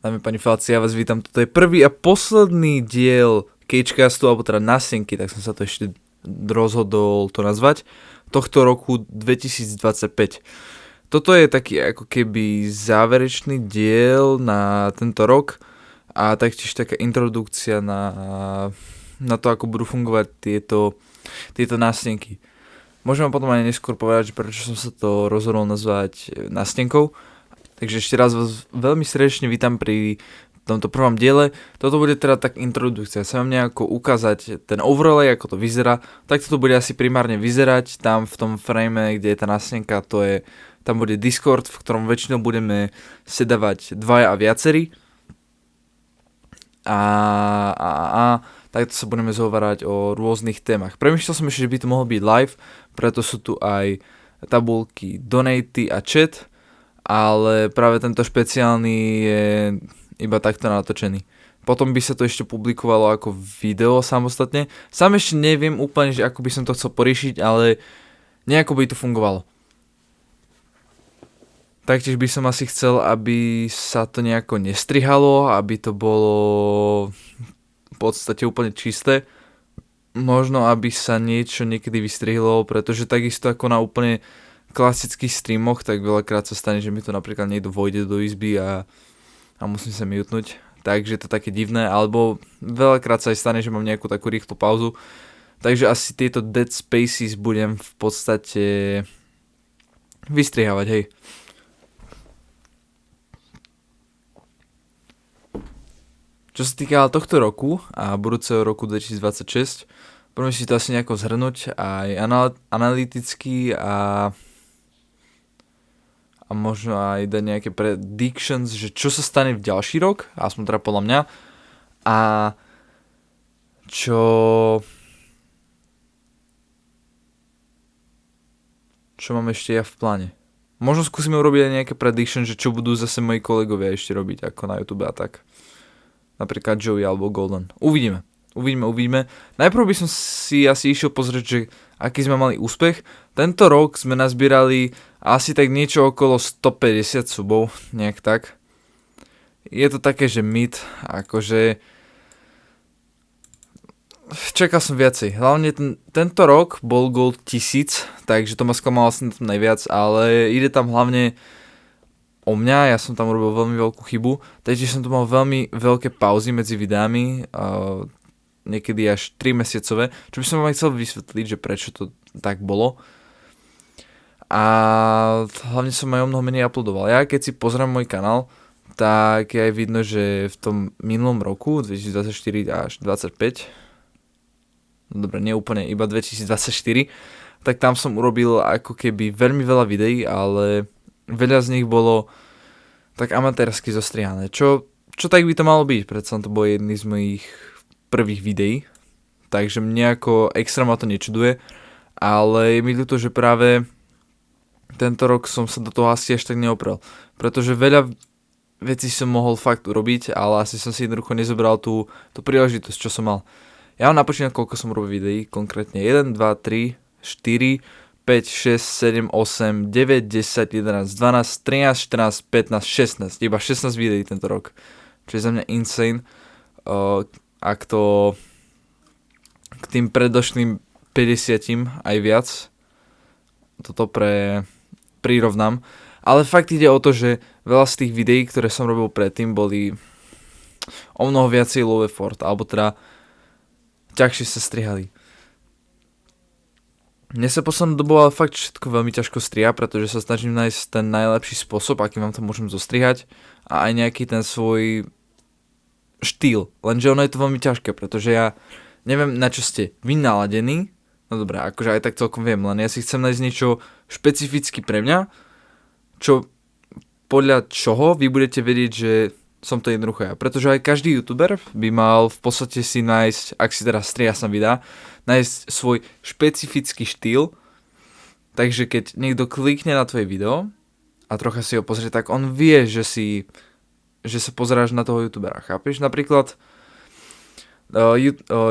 Dámy a páni Falci, ja vás vítam. Toto je prvý a posledný diel Cagecastu, alebo teda Nasienky, tak som sa to ešte rozhodol to nazvať, tohto roku 2025. Toto je taký ako keby záverečný diel na tento rok a taktiež taká introdukcia na to, ako budú fungovať tieto nástenky. Môžem vám potom aj neskôr povedať, že prečo som sa to rozhodol nazvať nástenkou. Takže ešte raz vás veľmi srdečne vítam pri tomto prvom diele. Toto bude teda tak introdukcia. Chcem vám nejako ukázať ten overlay, ako to vyzerá. Tak to bude asi primárne vyzerať. Tam v tom frame, kde je tá nástenka, tam bude Discord, v ktorom väčšinou budeme sedávať dvaja a viacerí. A takto sa budeme zhovárať o rôznych témach. Premýšľal som ešte, že by to mohlo byť live, preto sú tu aj tabulky donaty a chat, ale práve tento špeciálny je iba takto natočený. Potom by sa to ešte publikovalo ako video samostatne. Sám ešte neviem úplne, že ako by som to chcel poriešiť, ale nejako by to fungovalo. Taktiež by som asi chcel, aby sa to nejako nestrihalo, aby to bolo v podstate úplne čisté. Možno, aby sa niečo niekedy vystrihlo, pretože takisto ako na úplne klasických streamoch, tak veľakrát sa stane, že mi to napríklad niekto vojde do izby a musím sa mutnúť, takže to také divné, alebo veľakrát sa aj stane, že mám nejakú takú rýchlu pauzu, takže asi tieto dead spaces budem v podstate vystrihávať, hej. Čo sa týka tohto roku a budúceho roku 2026, poďme si to asi nejako zhrnúť aj analyticky a možno aj dať nejaké predictions, že čo sa stane v ďalší rok, aspoň teda podľa mňa, a čo mám ešte ja v pláne. Možno skúsime urobiť aj nejaké prediction, že čo budú zase moji kolegovia ešte robiť, ako na YouTube a tak. Napríklad Joey alebo Golden. Uvidíme. Najprv by som si asi išiel pozrieť, že aký sme mali úspech. Tento rok sme nazbierali asi tak niečo okolo 150 subov, nejak tak. Je to také, že mid, akože čakal som viacej. Hlavne tento rok bol gold 1000, takže to ma sklamalo asi na tom najviac, ale ide tam hlavne o mňa, ja som tam urobil veľmi veľkú chybu, takže som tu mal veľmi veľké pauzy medzi videami, niekedy až 3 mesiacové, čo by som vám chcel vysvetliť, že prečo to tak bolo. A hlavne som aj o mnoho menej uploadoval. Ja keď si pozriem môj kanál, tak je aj vidno, že v tom minulom roku, 2024 až 2025, dobre, nie úplne, iba 2024, tak tam som urobil ako keby veľmi veľa videí, ale veľa z nich bolo tak amatérsky zostrihané. Čo tak by to malo byť, predsa to bolo jedný z mojich prvých videí, takže mne ako extra ma to nečuduje, ale je mi ľúto, že práve tento rok som sa do toho asi až tak neoprel, pretože veľa vecí som mohol fakt urobiť, ale asi som si jednoducho nezobral tú príležitosť, čo som mal. Ja mám napočítať, koľko som robil videí, konkrétne 1, 2, 3, 4, 5, 6, 7, 8, 9, 10, 11, 12, 13, 14, 15, 16, iba 16 videí tento rok, čo je za mňa insane. Ak to k tým predošlým 50 aj viac toto prirovnám, ale fakt ide o to, že veľa z tých videí, ktoré som robil predtým, boli o mnoho viacej low effort, alebo teda ťažšie sa strihali. Mne sa poslednú dobu ale fakt všetko veľmi ťažko striha, pretože sa snažím nájsť ten najlepší spôsob, akým vám to môžem zostrihať a aj nejaký ten svoj štýl, lenže ono je to veľmi ťažké, pretože ja neviem, na čo ste vy naladení, no dobré, akože aj tak celkom viem, len ja si chcem nájsť niečo špecificky pre mňa, čo podľa čoho vy budete vedieť, že som to jednoducho ja, pretože aj každý youtuber by mal v podstate si nájsť, ak si teraz striha sa vydá, nájsť svoj špecifický štýl, takže keď niekto klikne na tvoje video a trocha si ho pozrie, tak on vie, že sa pozeráš na toho youtubera, chápeš? Napríklad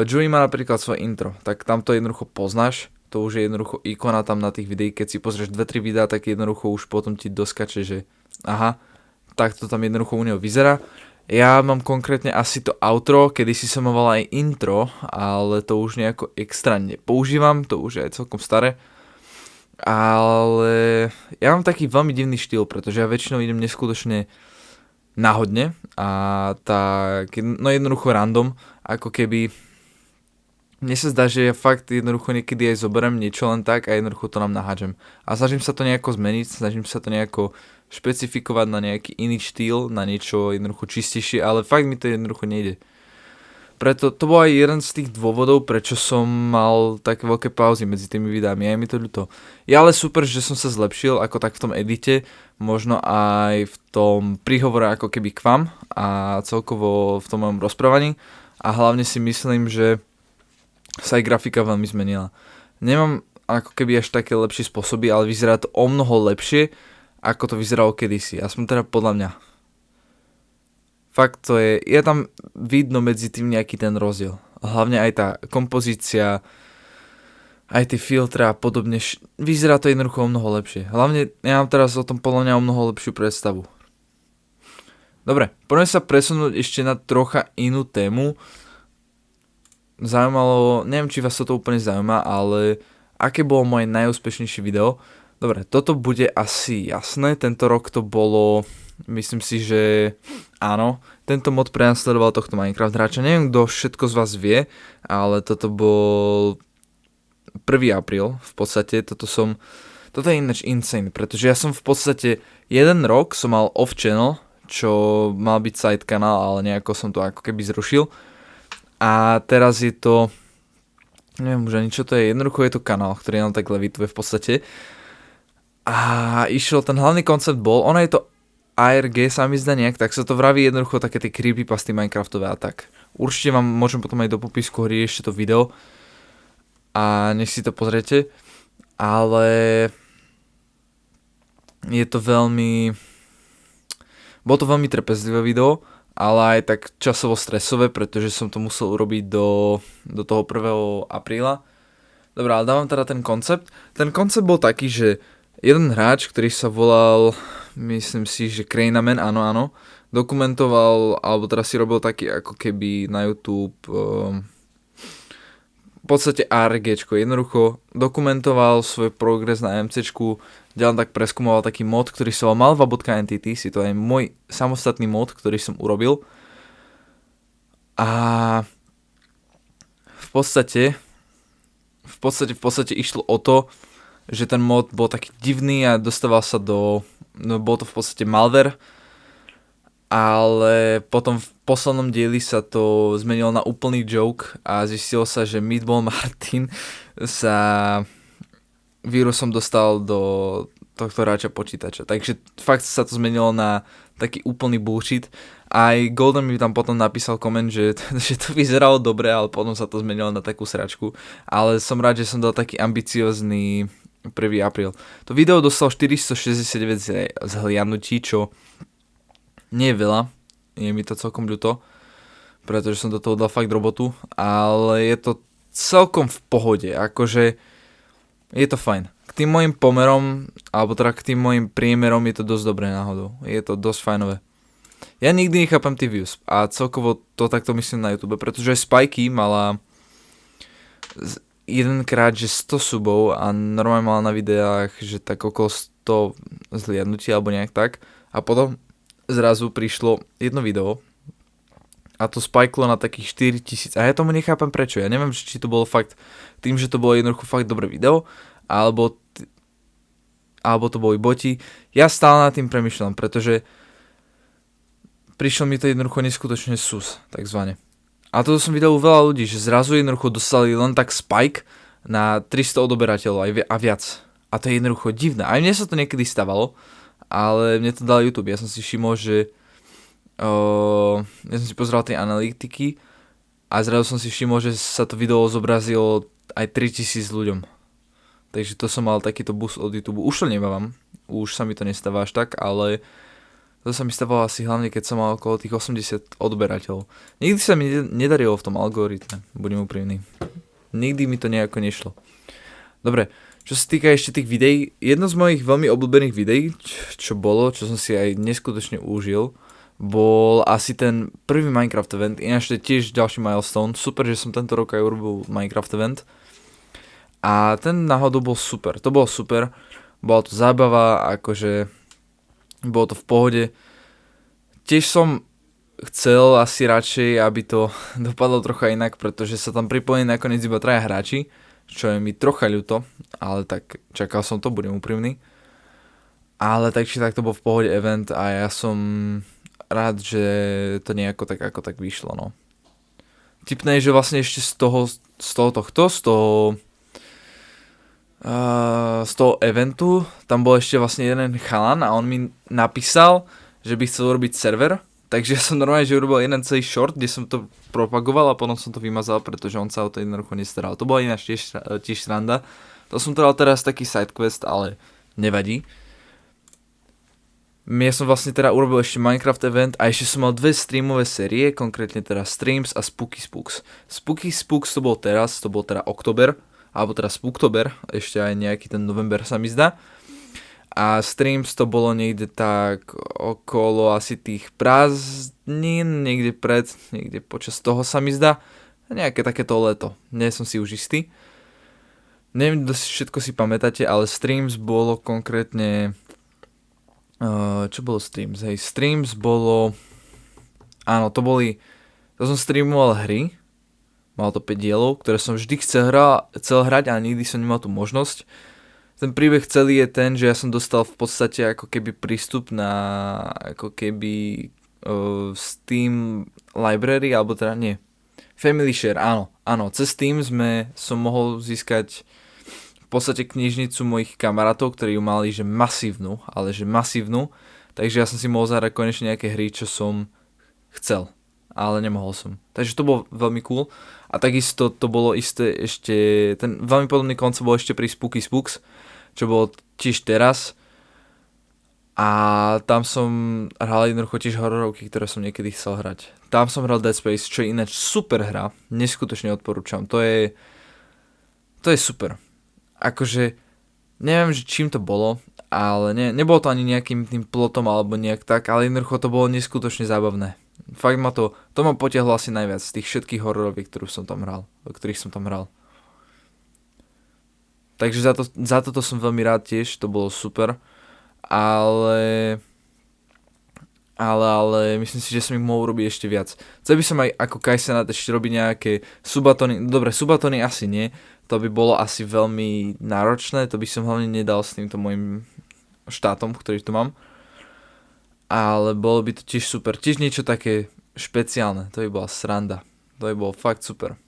Joey má napríklad svoje intro, tak tam to jednoducho poznáš, to už je jednoducho ikona tam na tých videí, keď si pozrieš 2-3 videá, tak jednoducho už potom ti doskače, že aha, tak to tam jednoducho u neho vyzerá. Ja mám konkrétne asi to outro, kedy si som mal aj intro, ale to už nejako extra nepoužívam, to už je aj celkom staré. Ale ja mám taký veľmi divný štýl, pretože ja väčšinou idem neskutočne náhodne a tak, no jednoducho random, ako keby mne sa zdá, že ja fakt jednoducho niekedy aj zoberiem niečo len tak a jednoducho to nám nahádžem. A snažím sa to nejako zmeniť, snažím sa to nejako špecifikovať na nejaký iný štýl, na niečo jednoducho čistejšie, ale fakt mi to jednoducho nejde. Preto to bol aj jeden z tých dôvodov, prečo som mal také veľké pauzy medzi tými videami, aj mi to ľúto. Je ale super, že som sa zlepšil ako tak v tom edite, možno aj v tom príhovore ako keby k vám a celkovo v tom mojom rozprávaní a hlavne si myslím, že sa aj grafika veľmi zmenila. Nemám ako keby až také lepšie spôsoby, ale vyzerá to o mnoho lepšie, ako to vyzeralo kedysi. Aspoň teda podľa mňa. Fakt to je tam vidno medzi tým nejaký ten rozdiel. Hlavne aj tá kompozícia, aj tie filtre a podobne. Vyzerá to jednoducho o mnoho lepšie. Hlavne ja mám teraz o tom podľa mňa o mnoho lepšiu predstavu. Dobre, poďme sa presunúť ešte na trocha inú tému. Zaujímalo, neviem, či vás to úplne zaujíma, ale aké bolo moje najúspešnejšie video? Dobre, toto bude asi jasné, tento rok to bolo, myslím si, že áno, tento mod prenasledoval tohto Minecraft hráča, neviem, kto všetko z vás vie, ale toto bol 1. apríl, v podstate, toto je ináč insane, pretože ja som v podstate jeden rok som mal off channel, čo mal byť side kanál, ale nejako som to ako keby zrušil. A teraz je to, neviem už ani čo to je, jednoducho je to kanál, ktorý nám tak levituje v podstate. A išiel, ten hlavný koncept bol, ono je to ARG, sa mi zdá nejak, tak sa to vraví jednoducho také tie creepypasty Minecraftové a tak. Určite vám môžem potom aj do popisku hry ešte to video a nech si to pozriete. Ale je to bolo to veľmi trpezlivé video, ale aj tak časovo stresové, pretože som to musel urobiť do toho 1. apríla. Dobre, ale dávam teda ten koncept. Ten koncept bol taký, že jeden hráč, ktorý sa volal, myslím si, že Craneman, áno, dokumentoval, alebo teraz si robil taký ako keby na YouTube v podstate ARGčko, jednoducho dokumentoval svoj progres na MCčku, ďalej tak preskúmoval taký mod, ktorý sa volal malva.entity, si to je môj samostatný mod, ktorý som urobil. A v podstate išlo o to, že ten mod bol taký divný a dostával sa bol to v podstate malware, ale potom v poslednom dieli sa to zmenilo na úplný joke a zistilo sa, že Meatball Martin sa vírusom dostal do tohto hráča počítača. Takže fakt sa to zmenilo na taký úplný bullshit. Aj Golden mi tam potom napísal koment, že to vyzeralo dobre, ale potom sa to zmenilo na takú sračku. Ale som rád, že som dal taký ambiciózny 1. apríl. To video dostalo 469 zhliadnutí, čo nie je veľa. Je mi to celkom ľúto, pretože som do toho dal fakt robotu, ale je to celkom v pohode, akože je to fajn. K tým mojim pomerom, alebo teda k tým mojim priemerom je to dosť dobré náhodou. Je to dosť fajnové. Ja nikdy nechápam tie views a celkovo to takto myslím na YouTube, pretože Spikey mala jedenkrát, že 100 subov a normálne mala na videách, že tak okolo 100 zliadnutí alebo nejak tak. A potom zrazu prišlo jedno video a to spajklo na takých 4000 a ja tomu nechápam prečo. Ja neviem, či to bolo fakt tým, že to bolo jednoducho fakt dobré video, alebo to boli boti. Ja stále nad tým premýšľam, pretože prišlo mi to jednoducho neskutočne sus, takzvané. A toto som videl u veľa ľudí, že zrazu jednoducho dostali len tak spike na 300 odoberateľov a viac. A to je jednoducho divné. Aj mne sa to niekedy stávalo, ale mne to dal YouTube. Ja som si všimol, že ja som si pozeral tie analytiky a zrazu som si všimol, že sa to video zobrazilo aj 3000 ľuďom. Takže to som mal takýto boost od YouTube. Už to nebávam, už sa mi to nestáva až tak, ale to sa mi stávalo asi hlavne, keď som mal okolo tých 80 odberateľov. Nikdy sa mi nedarilo v tom algoritme, budem úprimný. Nikdy mi to nejako nešlo. Dobre, čo sa týka ešte tých videí, jedno z mojich veľmi obľúbených videí, čo som si aj neskutočne užil, bol asi ten prvý Minecraft event, ináč to je tiež ďalší milestone, super, že som tento rok aj urobil Minecraft event. A ten náhodou bol super, to bolo super, bola to zábava, akože bolo to v pohode. Tiež som chcel asi radšej, aby to dopadlo trocha inak, pretože sa tam pripojili nakoniec iba 3 hráči, čo je mi trocha ľúto, ale tak čakal som to, budem úprimný. Ale tak či tak to bol v pohode event a ja som rád, že to nejako tak ako tak vyšlo, no. Tipné je, že vlastne ešte z toho eventu, tam bol ešte vlastne jeden chalan a on mi napísal, že by chcel urobiť server, takže ja som normálne, že urobil jeden celý short, kde som to propagoval a potom som to vymazal, pretože on sa o to jednoducho nestaral. To bola ináč tiež sranda. To som to dal teraz taký sidequest, ale nevadí. Ja som vlastne teda urobil ešte Minecraft event a ešte som mal 2 streamové série, konkrétne teda Streams a Spooky Spooks. Spooky Spooks to bol teda október, alebo teda Spooktober, ešte aj nejaký ten november sa mi zdá. A Streams to bolo niekde tak okolo asi tých prázdnin, niekde počas toho sa mi zdá. Nejaké takéto leto, nie som si už istý. Neviem, všetko si pamätáte, ale Streams bolo konkrétne... čo bolo Streams? Hej, Streams bolo... Áno, to som streamoval hry, mal to 5 dielov, ktoré som vždy chcel hrať, ale nikdy som nemal tú možnosť. Ten príbeh celý je ten, že ja som dostal v podstate ako keby prístup na ako keby Steam library, alebo teda nie, Family Share, áno, cez Steam som mohol získať v podstate knižnicu mojich kamarátov, ktorí ju mali, že masívnu, takže ja som si mohol zahrať konečne nejaké hry, čo som chcel, ale nemohol som. Takže to bolo veľmi cool. A takisto to bolo isté ešte, ten veľmi podobný koncept bol ešte pri Spooky Spooks, čo bolo tiež teraz. A tam som hral jednoducho tiež hororovky, ktoré som niekedy chcel hrať. Tam som hral Dead Space, čo je ináč super hra, neskutočne odporúčam, to je super. Akože, neviem, že čím to bolo, ale nebolo to ani nejakým tým plotom alebo nejak tak, ale jednoducho to bolo neskutočne zábavné. Fakt to ma potiahlo asi najviac z tých všetkých hororoviek, ktorých som tam hral. Takže za toto som veľmi rád tiež, to bolo super. Ale myslím si, že som ich mohol robiť ešte viac. Chcel by som aj ako Kajsenat ešte robiť nejaké subatóny. Dobre, subatóny asi nie. To by bolo asi veľmi náročné. To by som hlavne nedal s týmto môjim štátom, ktorý tu mám. Ale bolo by to tiež super. Tiež niečo také špeciálne. To by bola sranda. To by bolo fakt super.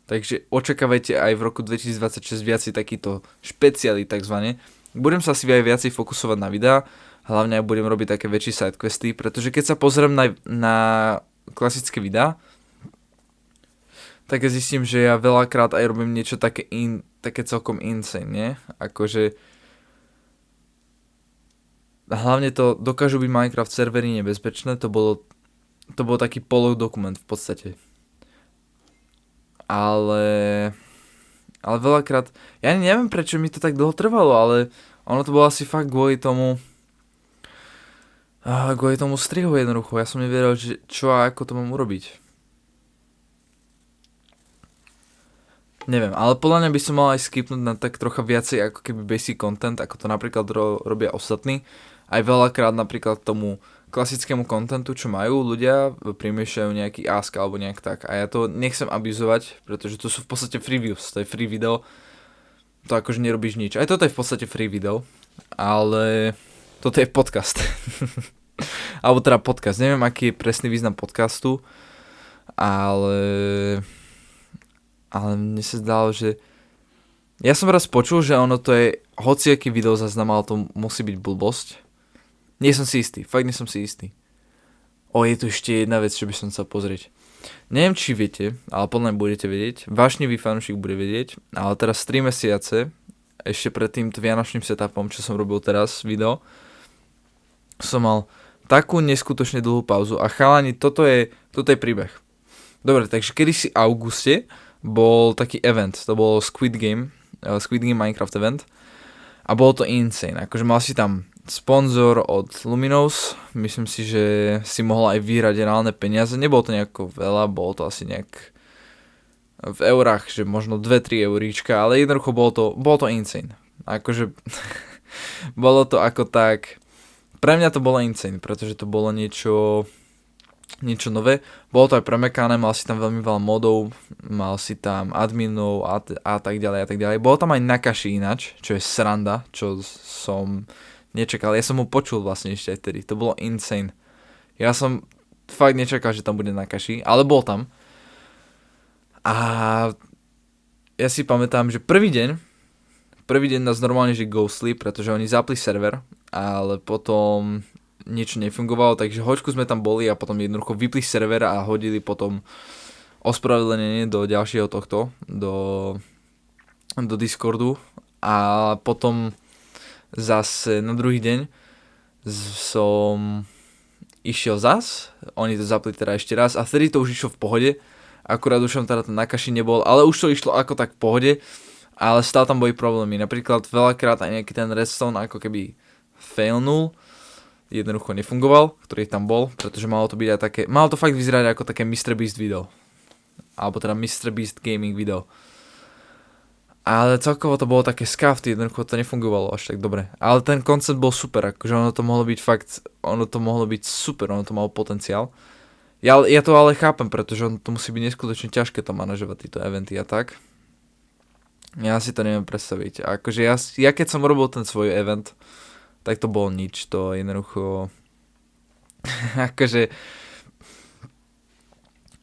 Takže očakávajte aj v roku 2026 viacej takýto špeciály takzvané. Budem sa asi aj viacej fokusovať na videá. Hlavne budem robiť také väčšie sidequesty, pretože keď sa pozriem na klasické videá, tak zistím, že ja veľakrát aj robím niečo také celkom insane, nie? Akože hlavne to dokážu byť Minecraft servery nebezpečné, to bol taký polodokument v podstate. Ale veľakrát, ja neviem prečo mi to tak dlho trvalo, ale ono to bolo asi fakt kvôli tomu strihu jednoducho. Ja som nevedel, že čo a ako to mám urobiť. Neviem, ale podľa mňa by som mal aj skipnúť na tak trocha viacej ako keby basic content, ako to napríklad robia ostatní. Aj veľakrát napríklad tomu klasickému kontentu, čo majú ľudia, primiešajú nejaký ask alebo nejak tak. A ja to nechcem abuzovať, pretože to sú v podstate free views, to je free video. To akože nerobíš nič. Aj toto je v podstate free video, ale toto je podcast. Alebo teda podcast. Neviem, aký je presný význam podcastu, ale mne sa zdalo, že ja som raz počul, že ono to je hociaký video záznam, ale to musí byť blbosť. Nie som si istý, fakt nie som si istý. Je tu ešte jedna vec, čo by som chcel pozrieť. Neviem, či viete, ale podľa mňa budete vedieť, vášnivý fanúšik bude vedieť, ale teraz 3 mesiace, ešte pred týmto vianočným setupom, čo som robil teraz video, som mal takú neskutočne dlhú pauzu a chalani, toto je príbeh. Dobre, takže kedysi v auguste bol taký event, to bol Squid Game Minecraft event a bolo to insane, akože mal si tam sponzor od Luminous, myslím si, že si mohol aj vyhrať reálne peniaze, nebolo to nejako veľa, bolo to asi nejak v eurách, že možno 2-3 euríčka, ale jednoducho bolo to insane. Akože bolo to ako tak, pre mňa to bolo insane, pretože to bolo niečo nové, bolo to aj premekané, mal si tam veľmi veľa modov, mal si tam adminov a tak ďalej a tak ďalej. Bolo tam aj Nakashi ináč, čo je sranda, čo som nečakal, ja som ho počul vlastne ešte aj vtedy, to bolo insane. Ja som fakt nečakal, že tam bude Nakashi, ale bol tam. A ja si pamätám, že prvý deň nás normálne že ghostli, pretože oni zapli server, ale potom niečo nefungovalo, takže hoďku sme tam boli a potom jednoducho vypli server a hodili potom ospravedlnenie do ďalšieho tohto, do Discordu a potom zase na druhý deň som išiel zas, oni to zapli teda ešte raz a vtedy to už išlo v pohode, akurát už som teda ten Nakashi nebol, ale už to išlo ako tak v pohode, ale stále tam boli problémy, napríklad veľakrát aj nejaký ten redstone ako keby failnul, jednoducho nefungoval, ktorý tam bol, pretože malo to byť aj také, malo to fakt vyzerať ako také MrBeast video, alebo teda MrBeast Gaming video. Ale celkovo to bolo také scuffed, jednoducho to nefungovalo až tak dobre. Ale ten koncept bol super, akože ono to mohlo byť super, ono to malo potenciál. Ja to ale chápem, pretože to musí byť neskutočne ťažké to manažovať tieto eventy a tak. Ja si to neviem predstaviť. A akože ja keď som robil ten svoj event, tak to bolo nič, to jednoducho akože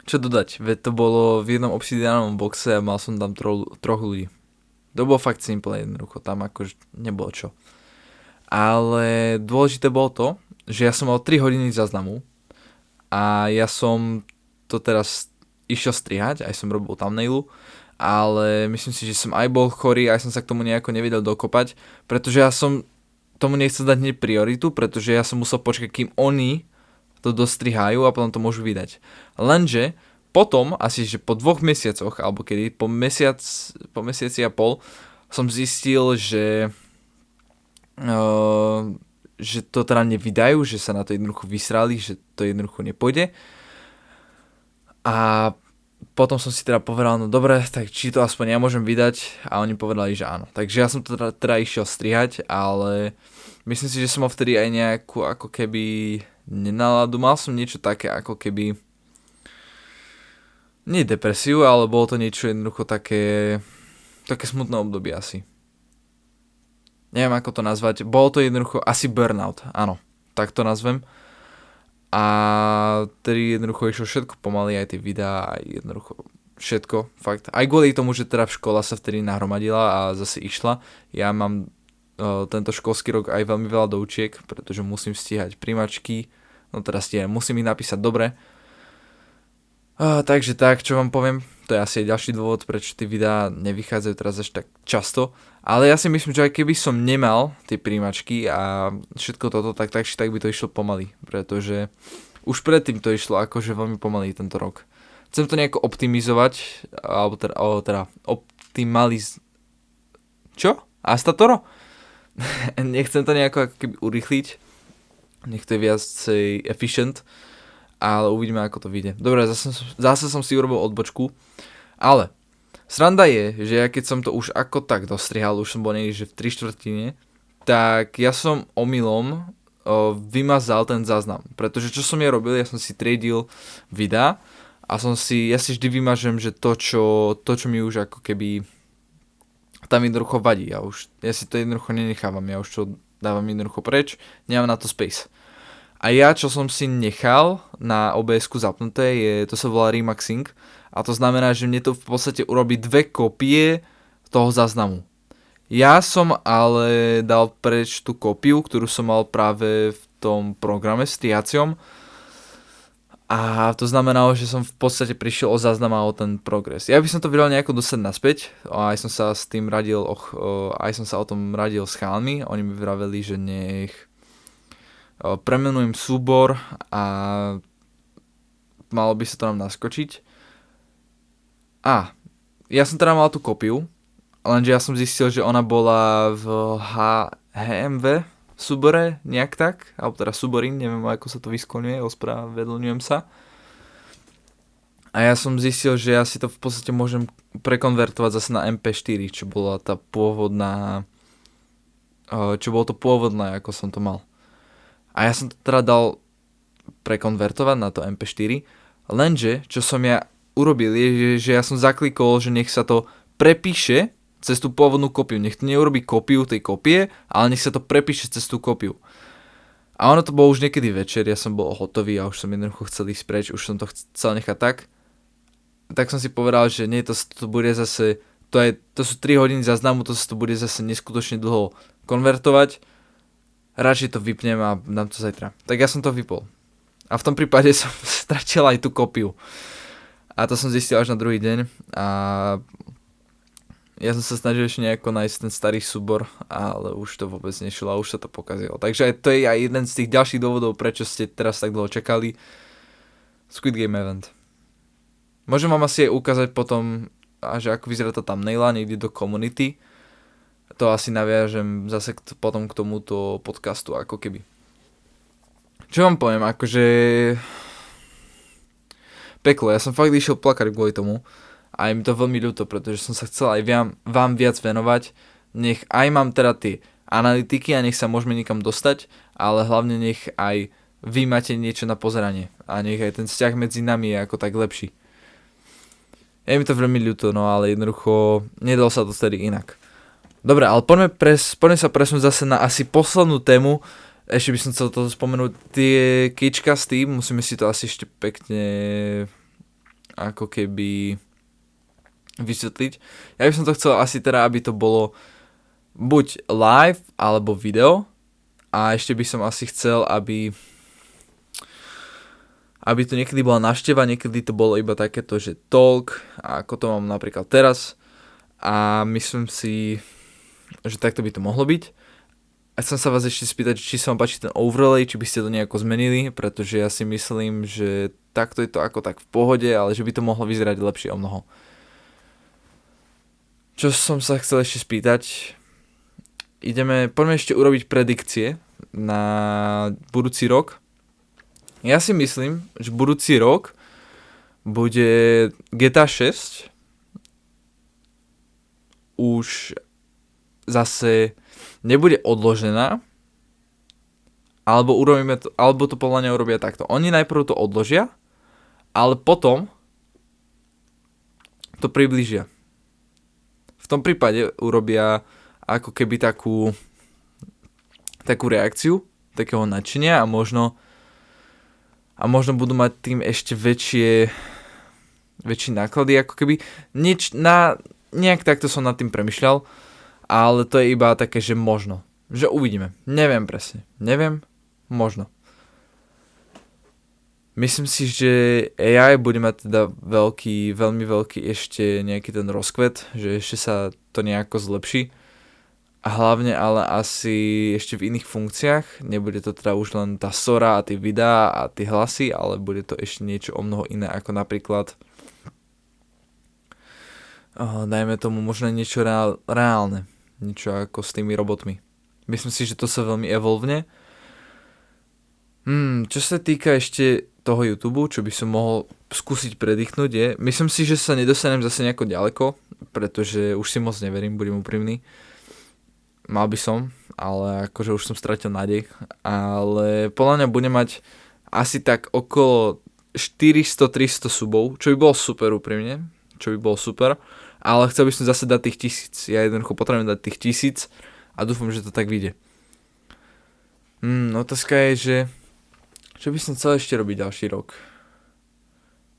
čo dodať, veď to bolo v jednom obsidianovom boxe a mal som tam troch ľudí. To bolo fakt simple, jednoducho, tam akože nebolo čo. Ale dôležité bolo to, že ja som mal 3 hodiny záznamu a ja som to teraz išiel strihať, aj som robil thumbnailu, ale myslím si, že som aj bol chorý, aj som sa k tomu nejako nevedel dokopať, pretože ja som tomu nechcel dať hneď prioritu, pretože ja som musel počkať, kým oni to dostrihajú a potom to môžu vydať. Lenže potom, asi že po 2 mesiacoch, alebo kedy, po mesiaci a pol, som zistil, že to teda nevydajú, že sa na to jednoducho vysrali, že to jednoducho nepôjde. A potom som si teda povedal, no dobre, tak či to aspoň ja môžem vydať, a oni povedali, že áno. Takže ja som to teda išiel strihať, ale myslím si, že som mal vtedy aj nejakú ako keby nenáladu, mal som niečo také ako keby nie depresiu, ale bolo to niečo jednoducho také smutné obdobie asi. Neviem ako to nazvať, bolo to jednoducho asi burnout, áno, tak to nazvem. A tedy jednoducho išlo všetko pomaly, aj tie videá, aj jednoducho všetko, fakt. Aj kvôli tomu, že teda v škola sa vtedy nahromadila a zase išla. Ja mám tento školský rok aj veľmi veľa doučiek, pretože musím stíhať primačky, no teda musím ich napísať dobre. Takže tak, čo vám poviem, to je asi aj ďalší dôvod, prečo tie videá nevychádzajú teraz až tak často. Ale ja si myslím, že aj keby som nemal tie príjmačky a všetko toto, tak by to išlo pomaly. Pretože už predtým to išlo akože veľmi pomaly tento rok. Chcem to nejako optimizovať, alebo teda Čo? Astatoro? Nechcem to nejako ako keby urýchliť. Nech to je viacej efficient. Ale uvidíme, ako to vyjde. Dobre, zase som si urobil odbočku. Ale sranda je, že ja keď som to už ako tak dostrihal, už som bol niekde, že v 3/4, tak ja som omylom vymazal ten záznam. Pretože čo som ja robil, ja som si tradil videa a ja si vždy vymažem, že to, čo mi už ako keby tam jednoducho vadí. Ja si to jednoducho nenechávam, ja už to dávam jednoducho preč, nemám na to space. A ja, čo som si nechal na OBS-ku zapnuté, to sa volá remaxing. A to znamená, že mne to v podstate urobí 2 kópie toho záznamu. Ja som ale dal preč tú kópiu, ktorú som mal práve v tom programe strihaciom. A to znamenalo, že som v podstate prišiel o záznam a o ten progres. Ja by som to vedel nejako dostať naspäť. Aj som sa s tým aj som sa o tom radil s chálmi. Oni mi vraveli, že nech premenujem súbor a malo by sa to nám naskočiť. A ja som teda mal tú kopiu, lenže ja som zistil, že ona bola v HMV, súbore, nejak tak, alebo teda súborín, neviem ako sa to vyskloňuje, ospravedlňujem sa. A ja som zistil, že ja si to v podstate môžem prekonvertovať zase na MP4, čo bola tá pôvodná, čo bolo to pôvodné, ako som to mal. A ja som to teda dal prekonvertovať na to MP4, lenže, čo som ja urobil, je, že ja som zaklikol, že nech sa to prepíše cez tú pôvodnú kopiu. Nech to neurobí kopiu tej kopie, ale nech sa to prepíše cez tú kopiu. A ono to bolo už niekedy večer, ja som bol hotový a už som jednoducho chcel ísť preč, už som to chcel nechať tak. Tak som si povedal, že nie, to bude zase, to sú 3 hodiny záznamu, to sa to bude zase neskutočne dlho konvertovať. Radšej to vypnem a dám to zajtra. Tak ja som to vypol. A v tom prípade som stratil aj tú kopiu. A to som zistil až na druhý deň. A ja som sa snažil ešte nejako nájsť ten starý súbor, ale už to vôbec nešlo a už sa to pokazilo. Takže to je aj jeden z tých ďalších dôvodov, prečo ste teraz tak dlho čakali. Squid Game Event. Môžem vám asi aj ukázať potom, že ako vyzerá tá thumbnaila niekde do komunity. To asi naviažem zase potom k tomuto podcastu, ako keby. Čo vám poviem, akože peklo, ja som fakt išiel plakať kvôli tomu a je mi to veľmi ľúto, pretože som sa chcel aj vám viac venovať, nech aj mám teda tie analytiky a nech sa môžeme niekam dostať, ale hlavne nech aj vy máte niečo na pozeranie a nech aj ten vzťah medzi nami je ako tak lepší. Je mi to veľmi ľúto, no ale jednoducho nedalo sa to tedy inak. Dobre, ale poďme sa presunúť zase na asi poslednú tému. Ešte by som chcel to spomenúť, tie kýčka s tým, musíme si to asi ešte pekne ako keby vysvetliť. Ja by som to chcel asi teda, aby to bolo buď live, alebo video. A ešte by som asi chcel, aby to niekedy bola návšteva, niekedy to bolo iba takéto, že talk, ako to mám napríklad teraz. A myslím si, že takto by to mohlo byť. A chcem sa vás ešte spýtať, či sa vám páči ten overlay, či by ste to nejako zmenili, pretože ja si myslím, že takto je to ako tak v pohode, ale že by to mohlo vyzerať lepšie o mnoho. Čo som sa chcel ešte spýtať, poďme ešte urobiť predikcie na budúci rok. Ja si myslím, že budúci rok bude GTA 6 už zase nebude odložená, alebo to podľa mňa urobia takto. Oni najprv to odložia, ale potom to priblížia. V tom prípade urobia ako keby takú reakciu, takého nadšenia a možno budú mať tým ešte väčšie náklady, ako keby nejak takto som nad tým premyšľal, ale to je iba také, že možno, že uvidíme, neviem presne, možno. Myslím si, že AI bude mať teda veľmi veľký ešte nejaký ten rozkvet, že ešte sa to nejako zlepší. A hlavne ale asi ešte v iných funkciách. Nebude to teda už len tá sora a tie videá a tie hlasy, ale bude to ešte niečo o mnoho iné, ako napríklad dajme tomu možno niečo reálne. Niečo ako s tými robotmi. Myslím si, že to sa veľmi evolvne. Čo sa týka ešte toho YouTube, čo by som mohol skúsiť predýchnuť je, myslím si, že sa nedostanem zase nejako ďaleko, pretože už si moc neverím, budem úprimný. Mal by som, ale akože už som stratil nádej. Ale podľa mňa budem mať asi tak okolo 400-300 subov, čo by bolo super úprimne, ale chcel by som zase dať tých 1000. Ja jednoducho potrebujem dať tých 1000 a dúfam, že to tak vyjde. Otázka je, že čo by som chcel ešte robiť ďalší rok?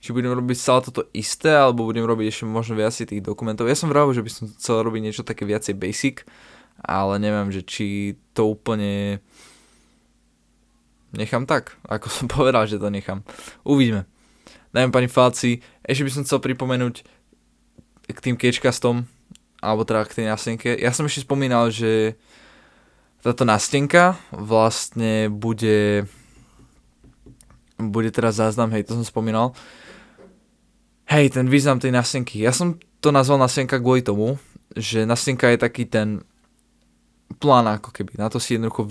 Či budem robiť stále toto isté, alebo budem robiť ešte možno viacej tých dokumentov. Ja som vravil, že by som chcel robiť niečo také viacej basic, ale neviem, že či to úplne nechám tak, ako som povedal, že to nechám. Uvidíme. Dajme pani Falci, ešte by som chcel pripomenúť k tým catchcastom, alebo teda k tej nástenke. Ja som ešte spomínal, že táto nástenka vlastne bude teraz záznam, hej, to som spomínal. Hej, ten význam tej nástenky. Ja som to nazval nástenka kvôli tomu, že nástenka je taký ten plán ako keby. Na to si jednoducho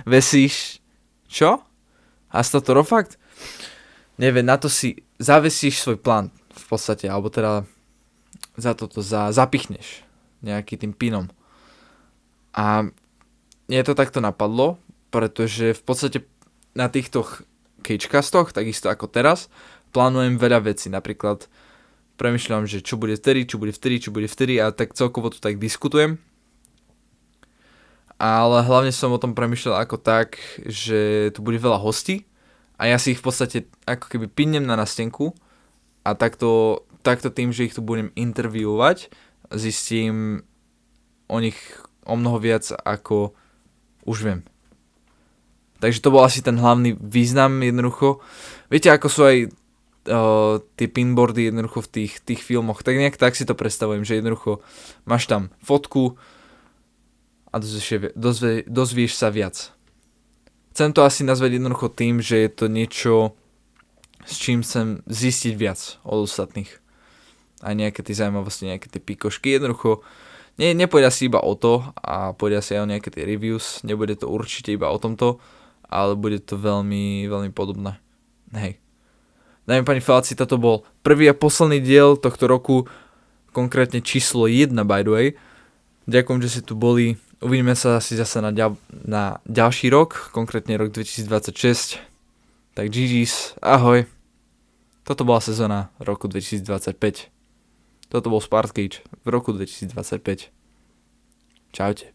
vesíš, čo? Astatorofakt? Neviem, na to si zavesíš svoj plán v podstate, alebo teda zapichneš nejaký tým pinom. A mne to takto napadlo, pretože v podstate na týchto cagecastoch, takisto ako teraz, plánujem veľa vecí. Napríklad premýšľam, že čo bude vtedy a tak celkovo to tak diskutujem. Ale hlavne som o tom premýšľal ako tak, že tu bude veľa hostí a ja si ich v podstate ako keby pinnem na nástenku a takto tým, že ich tu budem interviewovať, zistím o nich o mnoho viac ako už viem. Takže to bol asi ten hlavný význam jednoducho. Viete, ako sú aj tie pinboardy jednoducho v tých filmoch, tak nejak tak si to predstavujem, že jednoducho máš tam fotku a dozvieš sa viac. Chcem to asi nazvať jednoducho tým, že je to niečo, s čím chcem zistiť viac od ostatných. A nejaké tie zaujímavosti, nejaké tie pikošky. Jednoducho nepôjde asi iba o to a pôjde asi aj o nejaké tie reviews. Nebude to určite iba o tomto, ale bude to veľmi, veľmi podobné. Hej. Dámy pani Feláci, toto bol prvý a posledný diel tohto roku, konkrétne číslo 1 by the way. Ďakujem, že ste tu boli. Uvidíme sa asi zase na ďalší rok, konkrétne rok 2026. Tak GG's, ahoj. Toto bola sezóna roku 2025. Toto bol Spartcage v roku 2025. Čaute.